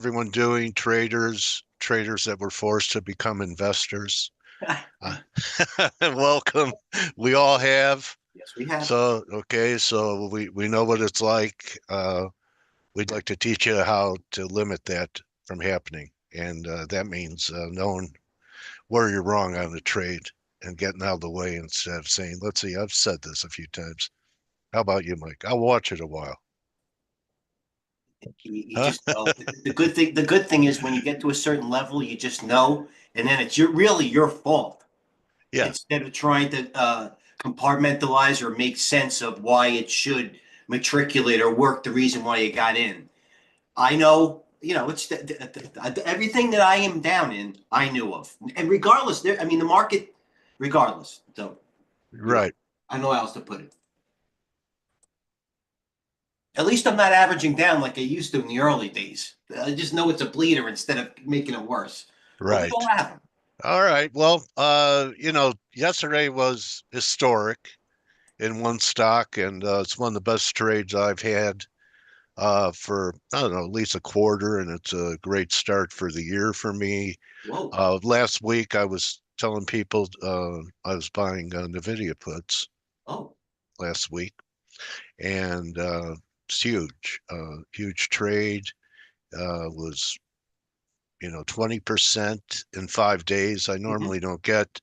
Everyone doing? Traders that were forced to become investors. Uh, Welcome. We all have. Yes, we have. So we know what it's like. We'd like to teach you how to limit that from happening. And that means knowing where you're wrong on the trade and getting out of the way instead of saying, let's see, I've said this a few times. How about you, Mike? I'll watch it a while. You Huh? just know. The good thing is when you get to a certain level, you just know, and then it's really your fault Yeah, instead of trying to compartmentalize or make sense of why it should matriculate or work the reason why you got in. I know, it's everything that I am down in, I knew of, and regardless, I mean, the market, regardless. So you're right. right. I know how else to put it. At least I'm not averaging down like I used to in the early days. I just know it's a bleeder instead of making it worse. But we all Right. have them. All right. Well, yesterday was historic in one stock, and it's one of the best trades I've had for, I don't know, at least a quarter, and it's a great start for the year for me. Whoa. Last week, I was telling people I was buying NVDA puts Oh, last week, and it's huge, huge trade. Was 20% in 5 days. I hmm. normally don't get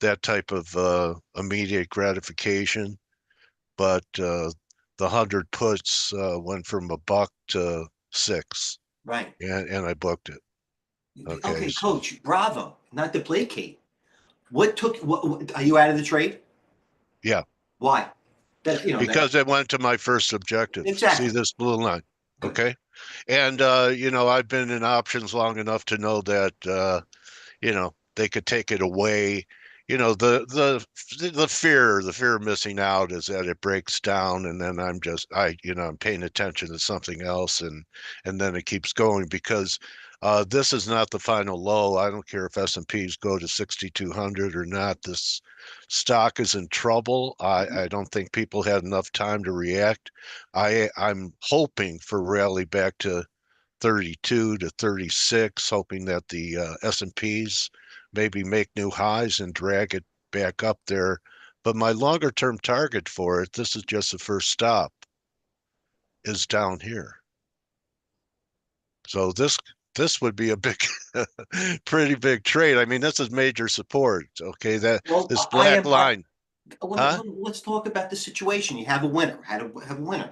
that type of immediate gratification, but the 100 puts went from a buck to six, Right. and I booked it. Okay, Okay, so coach, bravo. Not to placate. What are you out of the trade? yeah, Why? That because it went to my first objective. See exactly. this blue line, Good. okay? And I've been in options long enough to know that they could take it away. The fear of missing out is that it breaks down, and then I'm paying attention to something else, and then it keeps going because this is not the final low. I don't care if S&Ps go to 6,200 or not. This stock is in trouble. Mhm. I don't think people had enough time to react. I'm hoping for rally back to 32 to 36, hoping that the S&Ps maybe make new highs and drag it back up there. But my longer term target for it, this is just the first stop, is down here. So this would be a big, pretty big trade. I mean, this is major support. Okay, that Well, this I black am. I, line, huh? let's talk about the situation. You have a winner. Have a winner.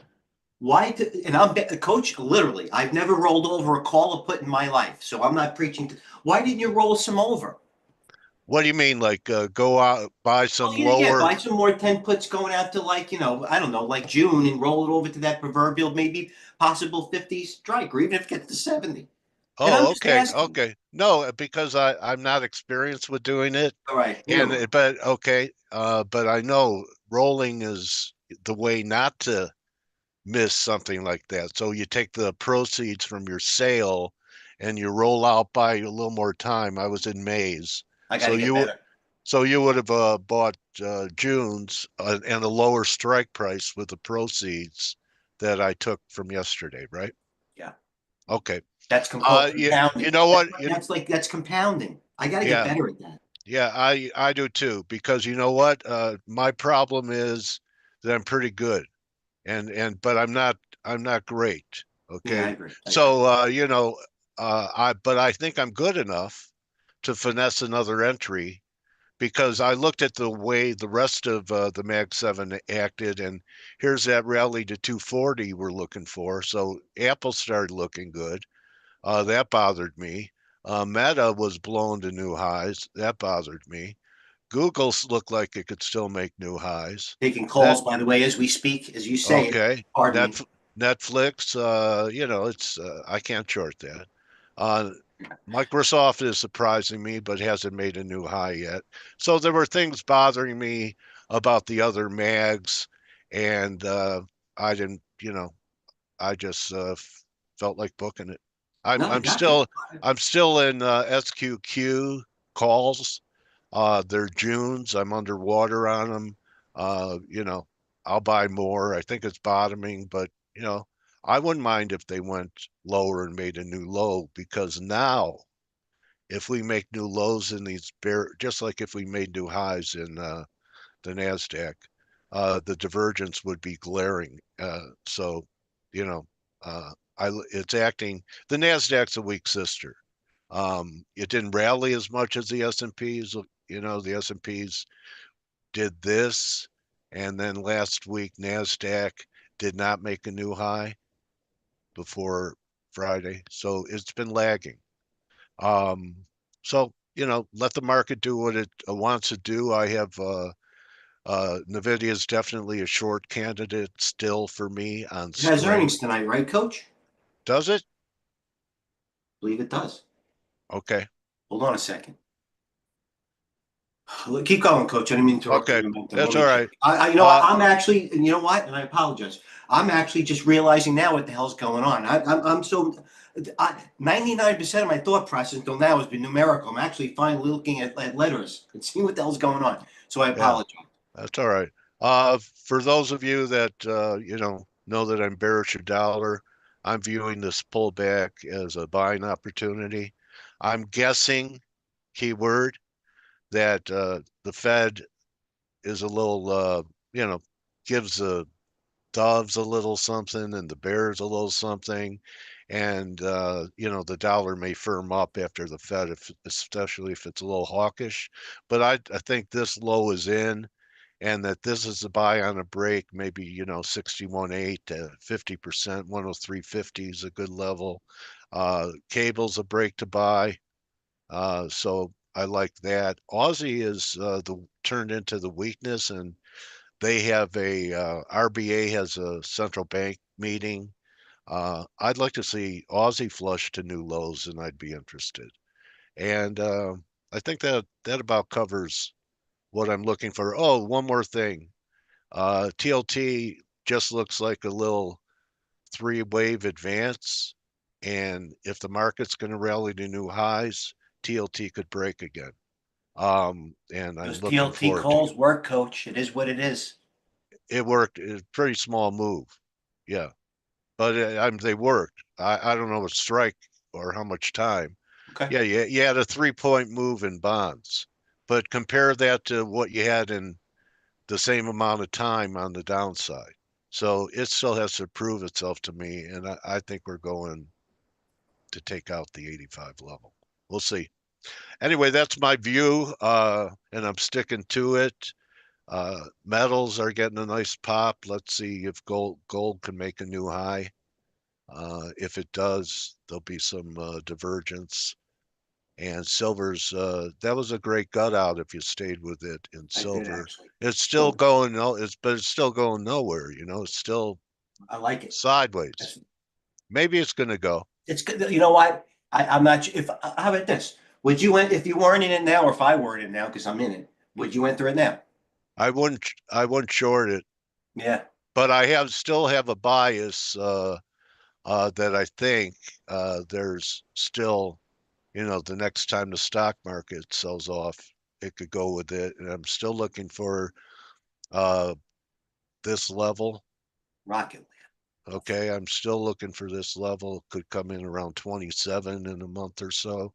Why? And I'm coach. Literally, I've never rolled over a call or put in my life, so I'm not preaching. Why didn't you roll some over? What do you mean? Like go out buy Well, some yeah, lower? buy some more 10 puts going out to like, I don't know, like June and roll it over to that proverbial maybe possible 50 strike or even if it gets to 70. And I'm Oh, just okay, asking. okay. No, because I'm not experienced with doing it. All right, And never mind. but okay, but I know rolling is the way not to miss something like that. So you take the proceeds from your sale and you roll out by a little more time. I was in May's, I got so to get you better. so you would have bought June's and a lower strike price with the proceeds that I took from yesterday, right? Yeah. Okay. That's called You compounding. know what? That's compounding. I got to get Yeah, better at that. yeah, I do too because you know what? My problem is that I'm pretty good, and but I'm not great. Yeah, I Okay, agree. I agree. so I think I'm good enough to finesse another entry because I looked at the way the rest of the Mag 7 acted, and here's that rally to 240 we're looking for. So Apple started looking good. That bothered me. Meta was blown to new highs. That bothered me. Google looked like it could still make new highs. Taking That calls, by the way, as we speak, as you say it. okay. Pardon Net me. Netflix, it's I can't short that. Uh, Microsoft is surprising me, but hasn't made a new high yet. So there were things bothering me about the other mags, and I didn't, I just felt like booking it. I'm No, I I'm got you. still I'm still in SQQ calls. They're Junes. I'm underwater on them. Uh, you know, I'll buy more. I think it's bottoming, but you know, I wouldn't mind if they went lower and made a new low, because now if we make new lows in these bear, just like if we made new highs in the Nasdaq, the divergence would be glaring. So, you know, it's acting. The Nasdaq's a weak sister. It didn't rally as much as the S&Ps. The S&Ps did this, and then last week Nasdaq did not make a new high before Friday, so it's been lagging. Um, so let the market do what it wants to do. I have NVIDIA is definitely a short candidate still for me on It has strength. earnings tonight, right, Coach? Does it? I believe it does. Okay. Hold on a second. Keep going, Coach. I didn't mean to interrupt your Okay. momentum. Let That's me all check. right. Uh, I'm actually, and you know what? And I apologize. I'm actually just realizing now what the hell's going on. I'm so 99% of my thought process until now has been numerical. I'm actually finally looking at letters and seeing what the hell's going on. So I yeah, apologize. that's all right. For those of you that know that I'm bearish a dollar, I'm viewing this pullback as a buying opportunity. I'm guessing, keyword, that the Fed is a little, gives the doves a little something and the bears a little something. And, the dollar may firm up after the Fed, especially if it's a little hawkish. But I think this low is in, and that this is a buy on a break, maybe, 61.8 to 50%, 103.50 is a good level. Cable's a break to buy. So I like that. Aussie is the turned into the weakness, and they have RBA has a central bank meeting. I'd like to see Aussie flush to new lows, and I'd be interested. And I think that about covers what I'm looking for. Oh, one more thing. TLT just looks like a little three-wave advance, and if the market's going to rally to new highs, TLT could break again. And I'm Those looking TLT forward to it. calls work, Coach. It is what it is. It worked. It's a pretty small move. Yeah, but they worked. I don't know a strike or how much time. Okay. Yeah, you had a 3-point move in bonds, but compare that to what you had in the same amount of time on the downside. So it still has to prove itself to me, and I think we're going to take out the 85 level. We'll see. Anyway, that's my view, and I'm sticking to it. Metals are getting a nice pop. Let's see if gold can make a new high. If it does, there'll be some divergence. And silver's that was a great gut out if you stayed with it in I did silver. actually. It's still So going no, it's still going nowhere. It's still I like it. sideways. That's, Maybe it's going to go. it's good. You know what? I'm not. If how about this? Would you if you weren't in it now, or if I were in it now, because I'm in it, would you enter it now? I wouldn't short it, Yeah. but I still have a bias that I think there's still, the next time the stock market sells off, it could go with it. And I'm still looking for uh, this level. Rocket Okay, I'm still looking for this level. Could come in around 27 in a month or so.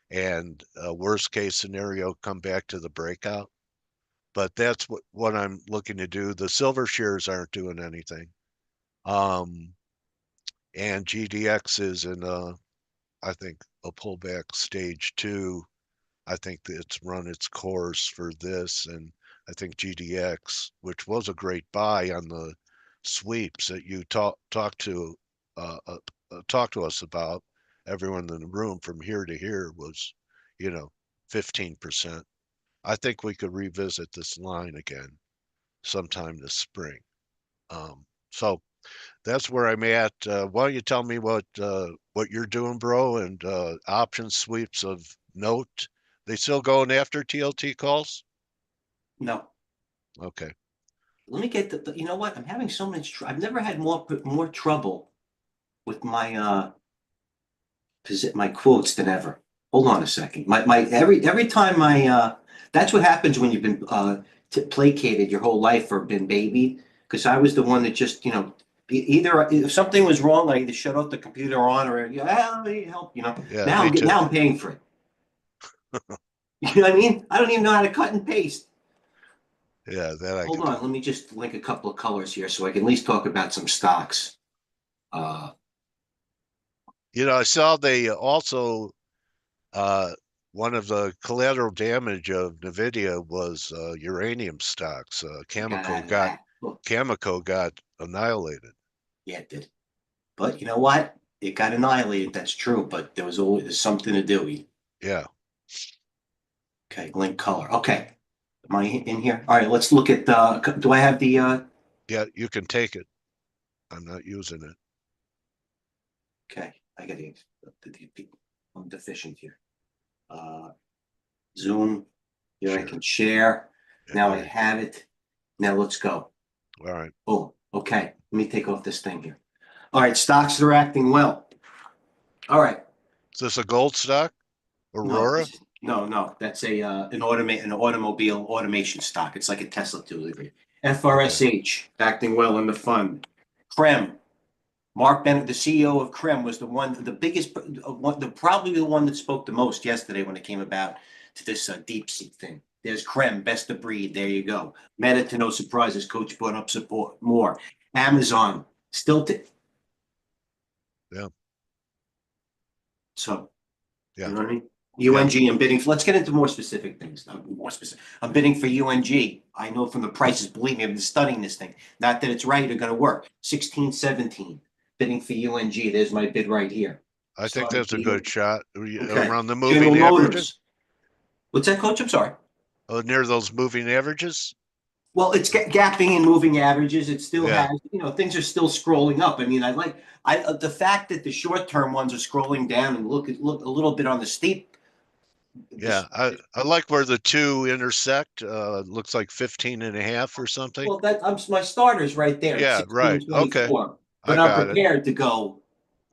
And worst case scenario, come back to the breakout. But that's what I'm looking to do. The silver shares aren't doing anything. Um, and GDX is in I think a pullback stage 2. I think that it's run its course for this, and I think GDX, which was a great buy on the sweeps that you uh, uh, talk to us about, everyone in the room from here to here was, you know, 15%. I think we could revisit this line again sometime this spring. So that's where I'm at. Why don't you tell me what you're doing, bro, and option sweeps of note? They still going after TLT calls? No. Okay. Let me get you know what? I'm having so much. I've never had more trouble with my quotes than ever. Hold on a second. My every time that's what happens when you've been placated your whole life or been babied. Because I was the one that just Either if something was wrong, I either shut off the computer on or yeah, I need help. Yeah, Now me too. now I'm paying for it. You know what I mean? I don't even know how to cut and paste. Yeah, that I Hold could do. on, let me just link a couple of colors here so I can at least talk about some stocks. Uh, I saw they also uh, one of the collateral damage of NVDA was uranium stocks. I got out of that. Look, Cameco got annihilated. yeah, it did. But you know what? It got annihilated. That's true. But there's something to do. Yeah, Okay, link color. Okay. Am I in here? All right, let's look at do I have the yeah, you can take it. I'm not using it. okay, I got I'm deficient here. Uh Zoom. Here I Share. can share. Yeah, Now I there you have it. Now let's go. go. All right. Oh, okay. Let me take off this thing here. All right, stocks are acting well. All right. Is this a gold stock? No, Aurora? no. That's a an automobile automation stock. It's like a Tesla to a degree. Okay. FRSH acting well in the fund. Crem. Mark Bennett, the CEO of Crem, was the biggest, probably the one that spoke the most yesterday when it came about to this deep seek thing. There's Crem, best of breed. There you go. Meta, to no surprises, coach brought up support more. Amazon, still, Yeah. so Yeah. you know what I mean? Yeah. UNG, I'm bidding for, let's get into more specific things. More specific. I'm bidding for UNG. I know from the prices, believe me, I've been studying this thing. Not that it's right or going to work. 1617, bidding for UNG. There's my bid right here. I think Starting that's for a you. good shot. Okay. Around the General moving averages? Motors. What's that, coach? I'm sorry. Oh, near those moving averages? Well, it's gapping and moving averages. It still Yeah. has, things are still scrolling up. I mean, the fact that the short term ones are scrolling down and look a little bit on the steep. Yeah. This, I like where the two intersect. Looks like 15 and a half or something. well, I'm my starters right there at Yeah, right. Okay. 1624. I But I'm got it. prepared to go.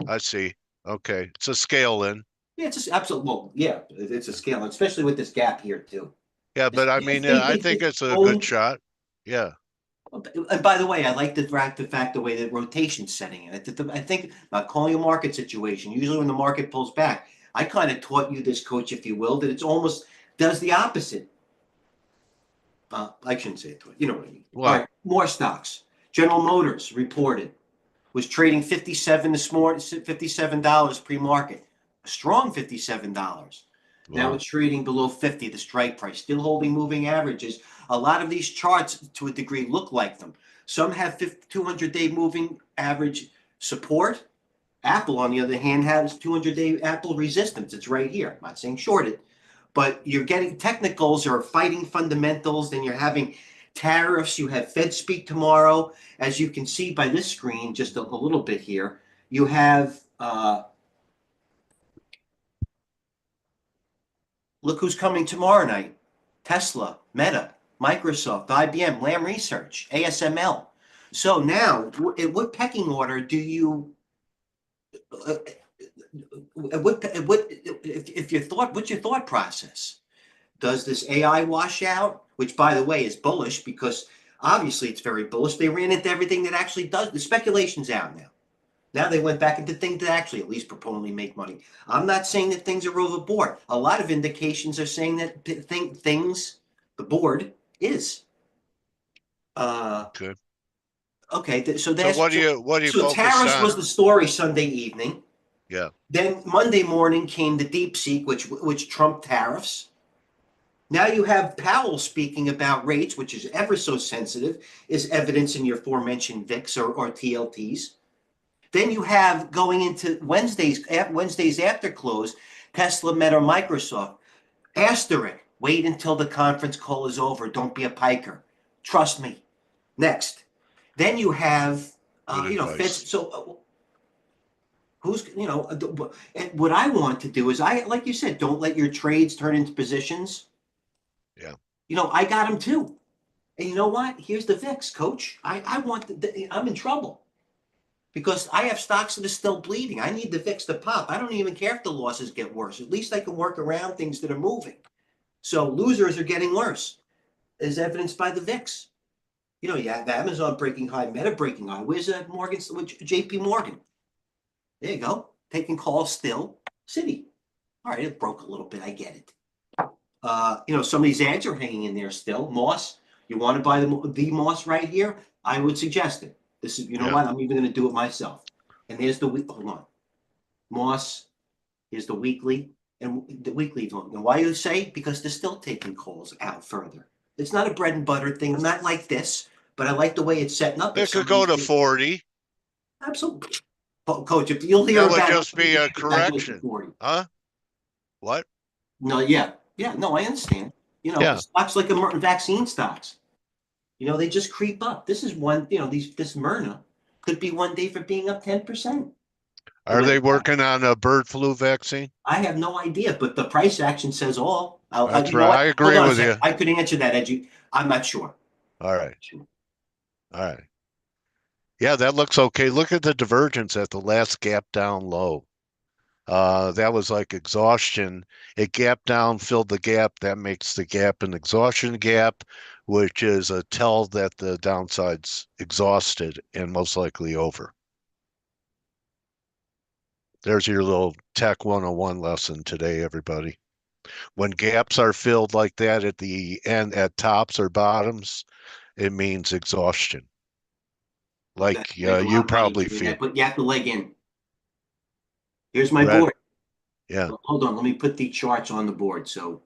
I see. Okay. It's a scale in. Yeah, it's just absolute. Well, yeah, it's a scale, especially with this gap here too. Yeah, but I mean, I think This it's a good own. shot. Yeah. And by the way, I like the fact the way that rotation's setting in. I think not calling a market situation. Usually, when the market pulls back, I kind of taught you this, coach, if you will, that it's almost does the opposite. I shouldn't say it. You know what I mean. All What? right, more stocks. General Motors reported was trading 57 this morning, $57 pre-market, a strong $57. Now Wow. it's trading below 50, the strike price, still holding moving averages. A lot of these charts, to a degree, look like them. Some have 200-day moving average support. Apple, on the other hand, has 200-day Apple resistance. It's right here. I'm not saying short it, but you're getting technicals are fighting fundamentals. Then you're having tariffs. You have Fed speak tomorrow. As you can see by this screen, just a little bit here, you have look who's coming tomorrow night: Tesla, Meta, Microsoft, IBM, Lam Research, ASML. So now, in what pecking order do you? Uh, what if your thought? What's your thought process? Does this AI wash out? Which, by the way, is bullish because obviously it's very bullish. They ran into everything that actually does. The speculation's out now. Now they went back into things that actually at least proponently make money. I'm not saying that things are overboard. A lot of indications are saying that things, the board is. Uh, Okay. okay, so So there's what do you so focus tariffs was on? the story Sunday evening. Yeah. Then Monday morning came the deep seek, which trumped tariffs. Now you have Powell speaking about rates, which is ever so sensitive, is evidence in your aforementioned VIX or TLTs. Then you have going into Wednesday's after close, Tesla, Meta, Microsoft. Asterisk, wait until the conference call is over. Don't be a piker. Trust me. Next. Then you have, Good advice. Feds. So who's, and what I want to do is like you said, don't let your trades turn into positions. Yeah. I got them too. And you know what? Here's the VIX, coach. I want I'm in trouble because I have stocks that are still bleeding. I need the VIX to pop. I don't even care if the losses get worse. At least I can work around things that are moving. So losers are getting worse, as evidenced by the VIX. You know, you have Amazon breaking high, Meta breaking high. Where's Morgan? JP Morgan. There you go. Taking calls still. Citi. All right, it broke a little bit. I get it. You know, some of these ads are hanging in there still. Moss, you want to buy the Moss right here? I would suggest it. This is, you know Yeah. what? I'm even going to do it myself. And there's the week. Hold on, Moss. Here's the weekly, and the weekly. And why you say? Because they're still taking calls out further. It's not a bread and butter thing. I'm not like this, but I like the way it's setting up. If It could go somebody's to 40. absolutely, Coach, if you'll hear That would about just be a it, that goes to correction. 40. Huh? What? No, yeah, yeah, no, I understand. You know, Yeah. stocks like vaccine stocks. You know, they just creep up. This is one, you know, this Myrna could be one day for being up 10%. The Are way they it's at. working on a bird flu vaccine? I have no idea, but the price action says all. That's You know right. what? I Hold agree on a with second. you. I could answer that, Edgy. I'm not sure. All right. All right. Yeah, that looks okay. Look at the divergence at the last gap down low. That was like exhaustion. It gapped down, filled the gap. That makes the gap an exhaustion gap, which is a tell that the downside's exhausted and most likely over. There's your little Tech 101 lesson today, everybody. When gaps are filled like that at the end, at tops or bottoms, it means exhaustion, That like make a lot you of money probably doing that, feel. but you have to leg in. Here's my Red, board. yeah. Hold on, let me put the charts on the board so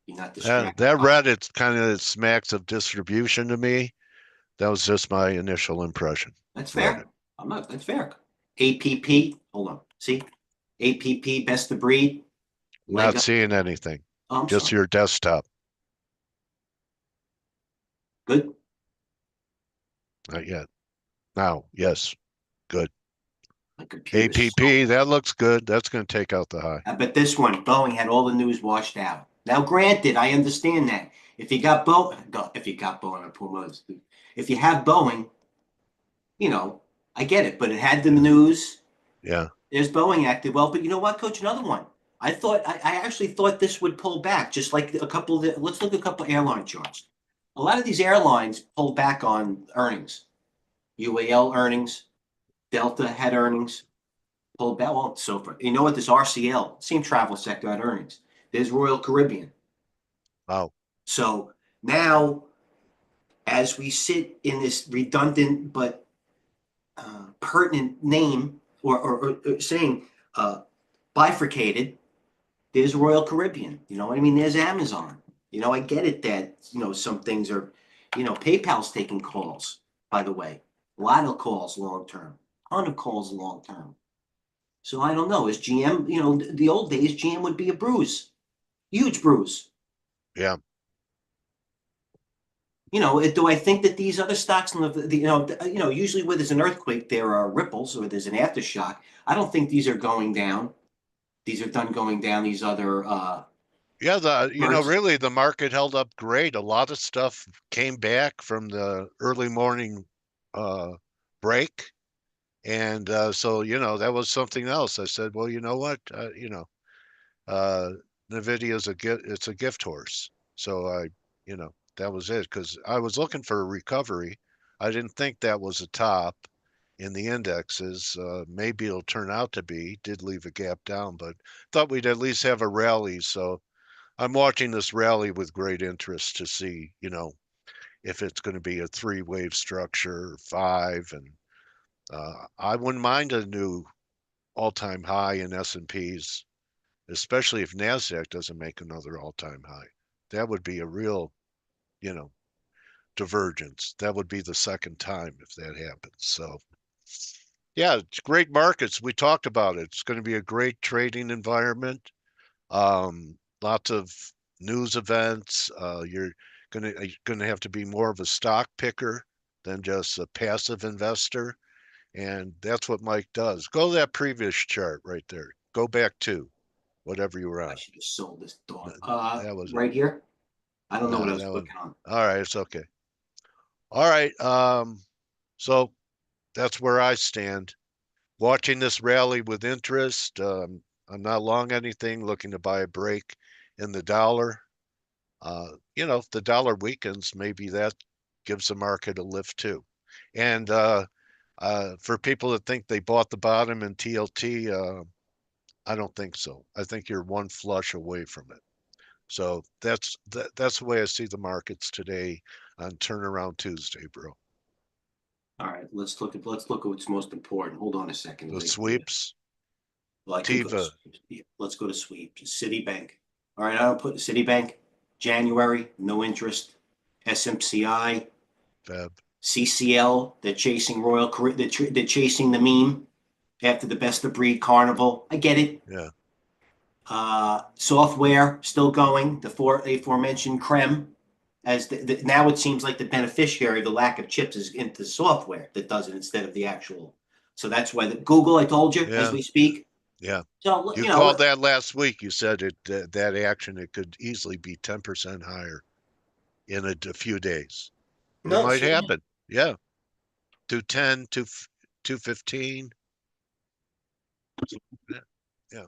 you're not distracted. That red, it's kind of smacks of distribution to me. That was just my initial impression. That's Read fair. it. I'm not. That's fair. APP. Hold on. See, APP best of breed. Leg Not up. seeing anything, Oh, I'm just sorry. your desktop. Good. Not yet. Now, yes, good. My computer's slow. APP, that looks good. That's going to take out the high. But this one, Boeing had all the news washed out. Now, granted, I understand that if you got Boeing, I pull those. If you have Boeing, you know, I get it. But it had the Yeah, news. yeah, There's Boeing acted well, but you know what, Coach? Another one. I actually thought this would pull back, just like a couple of let's look at a couple of airline charts. A lot of these airlines pulled back on earnings. UAL earnings, Delta had earnings, pulled back. Well, so far. You know what? This RCL, same travel sector, had earnings. There's Royal Caribbean. wow, So now, as we sit in this redundant but pertinent name or saying bifurcated, there's Royal Caribbean. You know what I mean? There's Amazon. You know, I get it that, you know, some things are, you know, PayPal's taking calls, by the way. A lot of calls long term, ton of calls long term. So I don't know. Is GM, you know, the old days, GM would be a bruise, huge bruise. yeah. You know, do I think that these other stocks, in you know, usually where there's an earthquake, there are ripples or there's an aftershock. I don't think these are going down. These are done going down. These other Yeah, birds. really the market held up great. A lot of stuff came back from the early morning uh break. And so, that was something else. I said, well, you know what? Uh, NVIDIA's a gift, it's a gift horse. So that was it because I was looking for a recovery. I didn't think that was a top in the indexes. Maybe it'll turn out to be. Did leave a gap down, but thought we'd at least have a rally. So I'm watching this rally with great interest to see, if it's going to be a three-wave structure, five, and I wouldn't mind a new all-time high in S&Ps, especially if Nasdaq doesn't make another all-time high. That would be a real, you know, divergence. That would be the second time if that happens. So, yeah, it's great markets. We talked about it. It's going to be a great trading environment. Lots of news events. You're gonna have to be more of a stock picker than just a passive investor. And that's what Mike does. Go to that previous chart right there. Go back to whatever you were I on. should have sold this dog. That was it. Right here. I don't know what I No, was that was clicking on. all right. It's okay. All right. So that's where I stand. Watching this rally with interest. I'm not long anything, looking to buy a break in the dollar. If the dollar weakens, maybe that gives the market a lift too. And for people that think they bought the bottom in TLT, I don't think so. I think you're one flush away from it. So that's the way I see the markets today on Turnaround Tuesday, bro. All right, let's look at what's most important. Hold on a second. The sweeps, Well, I could go. Tiva, Yeah, let's go to sweep. Citibank. All right, I'll put Citibank. January, no interest. SMCI, Feb. CCL. They're chasing Royal. They're chasing the meme after the best of breed carnival. I get it. Yeah, Software still going. The aforementioned Creme, now it seems like the beneficiary of the lack of chips is into software that does it instead of the actual. So that's why the Google, I told you, as yeah, we speak. yeah. So You called that last week. You said that action it could easily be 10% higher in a few days. It no, might so, happen. Yeah, 210, 215. Yeah, yeah.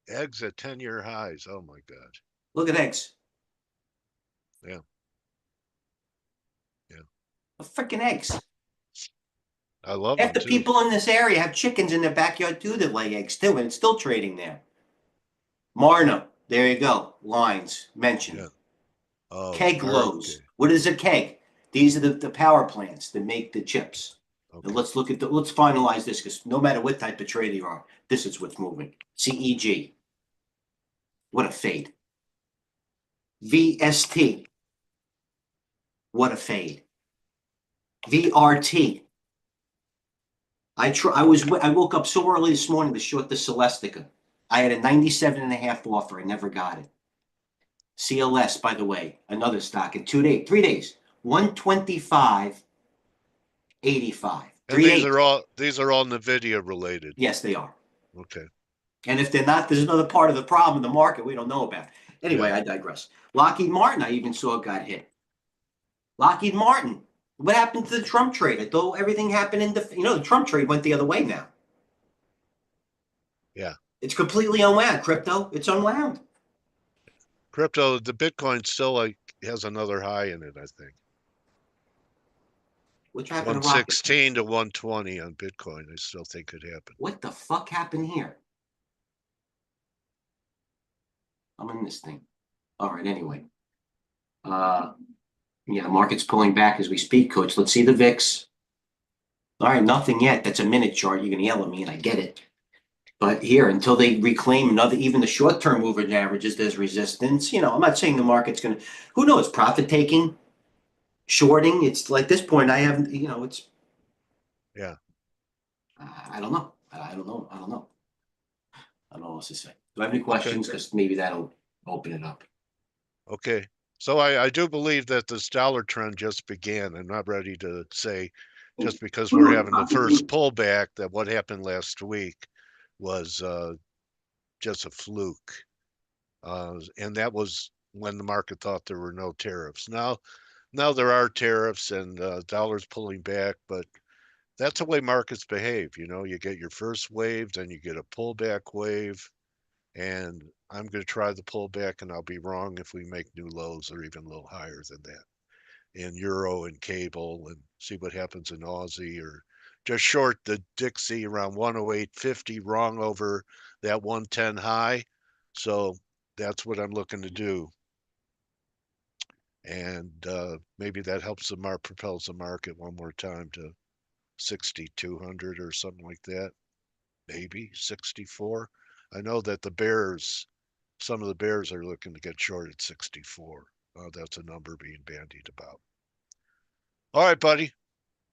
Eggs at 10-year highs. Oh my God. look at eggs. Yeah, yeah. Freaking eggs. I love Half them the too. people in this area have chickens in their backyard too that lay eggs too, and it's still trading there. Marna, there you go. Lines mentioned. Yeah. Oh, Keg okay. lows. What is a keg? These are the power plants that make the chips. And Okay. let's finalize this because no matter what type of trader you are, this is what's moving. CEG. What a fade. VST. What a fade. VRT. I woke up so early this morning to short the Celestica. I had a 97.5 offer. I never got it. CLS, by the way, another stock in 2 days, 3 days, 125.85. And 3 days. these are all NVIDIA related. Yes, they are. Okay. And if they're not, there's another part of the problem in the market we don't know about. Anyway, Yeah. I digress. Lockheed Martin, I even saw got hit. Lockheed Martin. What happened to the Trump trade? I thought everything happened the Trump trade went the other way now. Yeah. It's completely unwound. Crypto, it's unwound. Crypto, the Bitcoin still like has another high in it, I think. What happened to Rocket? 116 to 120 on Bitcoin. I still think could happen. What the fuck happened here? I'm in this thing. All right, anyway. Yeah, market's pulling back as we speak, coach. Let's see the VIX. All right, nothing yet. That's a minute chart. You're gonna yell at me, and I get it. But here, until they reclaim even the short-term moving averages, there's resistance. I'm not saying the market's gonna. Who knows? Profit taking, shorting. It's like this point. I haven't. It's. Yeah. I don't know. I don't know. I don't know. I don't know what else to say. Do I have any Okay. questions? Because maybe that'll open it up. Okay. So I do believe that this dollar trend just began. I'm not ready to say just because we're having the first pullback that what happened last week was just a fluke. And that was when the market thought there were no tariffs. Now there are tariffs and dollars pulling back, but that's the way markets behave. You get your first wave, then you get a pullback wave, and I'm going to try the pullback, and I'll be wrong if we make new lows or even a little higher than that in euro and cable, and see what happens in Aussie, or just short the Dixie around 108.50, wrong over that 110 high. So that's what I'm looking to do. And maybe that helps propels the market one more time to 6,200 or something like that. Maybe 64. I know that some of the bears are looking to get short at 64. That's a number being bandied about. All right, buddy.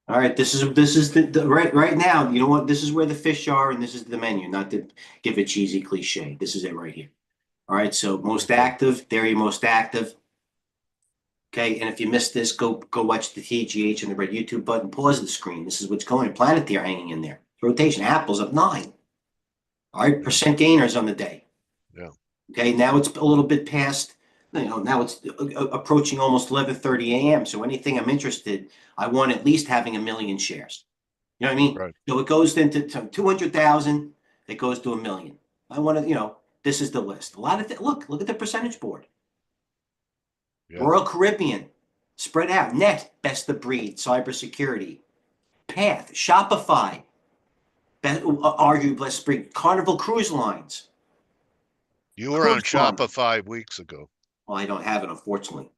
All right, this is the right now. You know what? This is where the fish are, and this is the menu. Not to give a cheesy cliche. This is it right here. All right, so most Okay. active, there you most active. Okay, and if you missed this, go watch the TGH and the red YouTube button. Pause the screen. This is what's going. Planeteer hanging in there. Rotation. Apple's up 9. All right, Yeah. percent gainers on the day. Yeah. Okay, now it's a little bit past. Now it's approaching almost 11:30 a.m. So anything I'm interested, I want at least having 1 million shares. You know what I mean? Right. So it goes into 200,000. It goes to 1 million. I want to. This is the list. A lot of look at the percentage board. Yeah. Royal Caribbean, Spread out. Net, best of breed, cybersecurity. Path, Shopify, arguably best of breed. Carnival Cruise Lines, You were on Cruise Line. Shopify weeks ago. Well, I don't have it, unfortunately.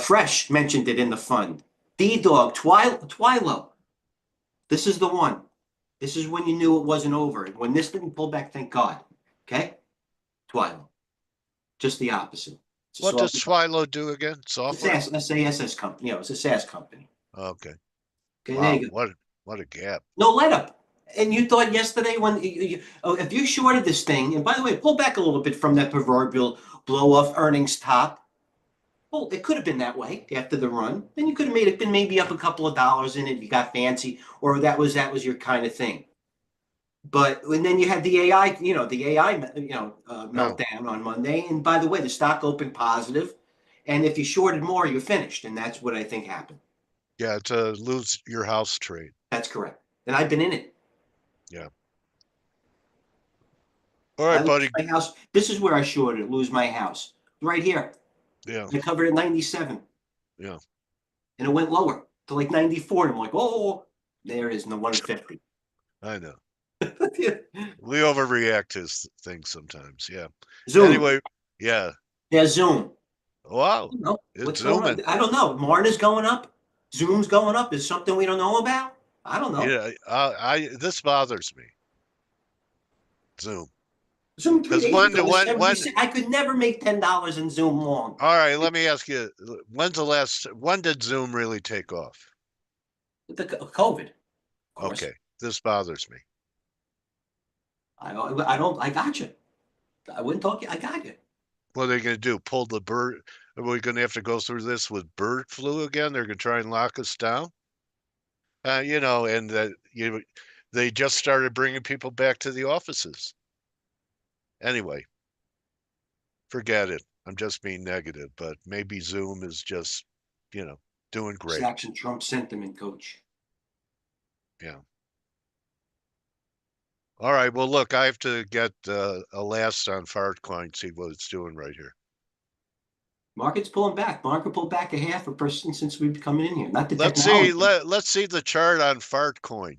Fresh mentioned it in the fund. D-Dog, Twilo. This is the one. This is when you knew it wasn't over. When this didn't pull back, thank God. Okay? Twilo. Just the opposite. It's a What does software. Swilo do again? It's a Software? SaaS company. It's a SaaS company. Okay. Okay, there Wow. you go. What a gap. No let up. And you thought yesterday when if you shorted this thing, and by the way, pull back a little bit from that proverbial blow off earnings top. Well, it could have been that way after the run. Then you could have made it been maybe up a couple of dollars in it. You got fancy, or that was your kind of thing. But and then you had the AI, Oh, meltdown on Monday. And by the way, the stock opened positive, and if you shorted more, you're finished. And that's what I think happened. yeah, it's a lose your house trade. That's correct. And I've been in it. Yeah. All I right, lose buddy. my house. This is where I shorted it. Lose my house right here. Yeah. I covered at 97, Yeah. and it went lower to like 94. And I'm like, oh, there it is, in the 150. I know. We overreact to things sometimes. Yeah. Zoom. Anyway, yeah. Yeah, Zoom. I Wow. don't know It's what's going on. zooming. I don't know. Marna's going up. Zoom's going up. Is something we don't know about? I don't know. Yeah. I this bothers me. Zoom. Zoom three Because days ago was when 76. I could never make $10 in Zoom long. all right, let me ask you, when did Zoom really take off? The COVID, of course. Okay. This bothers me. I don't. I got you. I wouldn't talk. I got you. What are they going to do? Pull the bird? Are we going to have to go through this with bird flu again? They're going to try and lock us down? And that they just started bringing people back to the offices. Anyway, forget it. I'm just being negative, but maybe Zoom is just, you know, doing great. Saxon Trump sentiment, coach. Yeah. All right. Well, look, I have to get a last on Fartcoin, see what it's doing right here. Market's pulling back. Market pulled back a half a percent since we've been coming in here. Not the Let's see. technology. Let's see the chart on Fartcoin.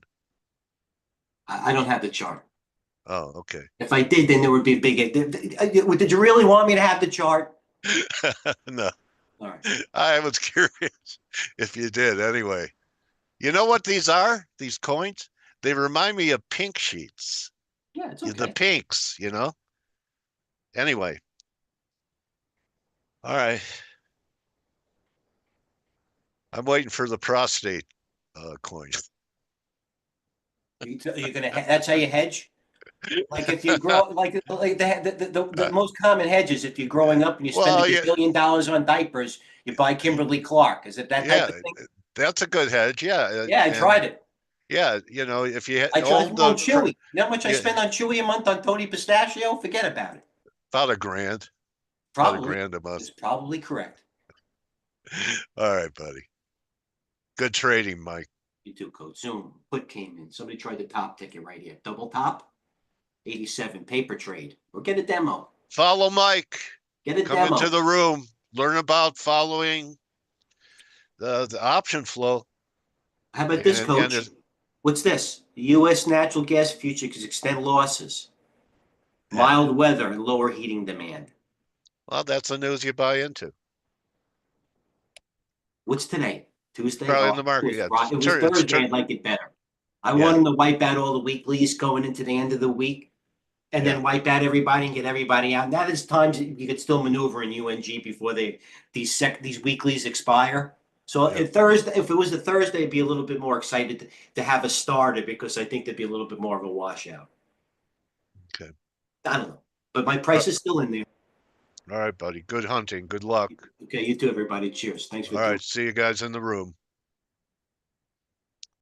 I don't have the chart. Oh, okay. If I did, then there would be a big. Did you really want me to have the chart? No, All right. I was curious if you did. Anyway, you know what these are? These coins? They remind me of pink sheets. Yeah, it's The okay. pinks, you know? Anyway, all right. I'm waiting for the prostate coin. You're gonna. That's how you hedge. Like if you grow, like the most common hedge is if you're growing up and you spend a Well, yeah, gazillion dollars on diapers, you buy Kimberly Clark. Is it that type yeah, of thing? that's a good hedge. Yeah, Yeah, I and tried it. yeah, if you I tried own it on the, Chewy. You know how much I yeah, spend on Chewy a month on Tony Pistachio? Forget about it. about a grand, about a Probably. grand a month. It's probably correct. All right, buddy. Good trading, Mike. You too, coach. Zoom. Put came in. Somebody tried the top ticket right here. Double top. 87 paper trade. Or get a demo. Follow Mike. Get a Come into demo. the room. Learn about following the option flow. How about this, And coach? What's this? The U.S. natural gas futures extend losses. yeah, Mild weather and lower heating demand. well, that's the news you buy into. What's today? Tuesday? Probably Oh, in the market. Yeah, It was Thursday. I'd like it better. I want yeah, them to wipe out all the weeklies going into the end of the week and yeah, then wipe out everybody and get everybody out. Now there's times you could still maneuver in UNG before these weeklies expire. So yeah. if it was a Thursday, I'd be a little bit more excited to have a starter because I think there'd be a little bit more of a washout. Okay. I don't know, but my All price is still in there. right, buddy. Good hunting. Good luck. Okay, you too, everybody. Cheers. Thanks for All doing. right. See you guys in the room.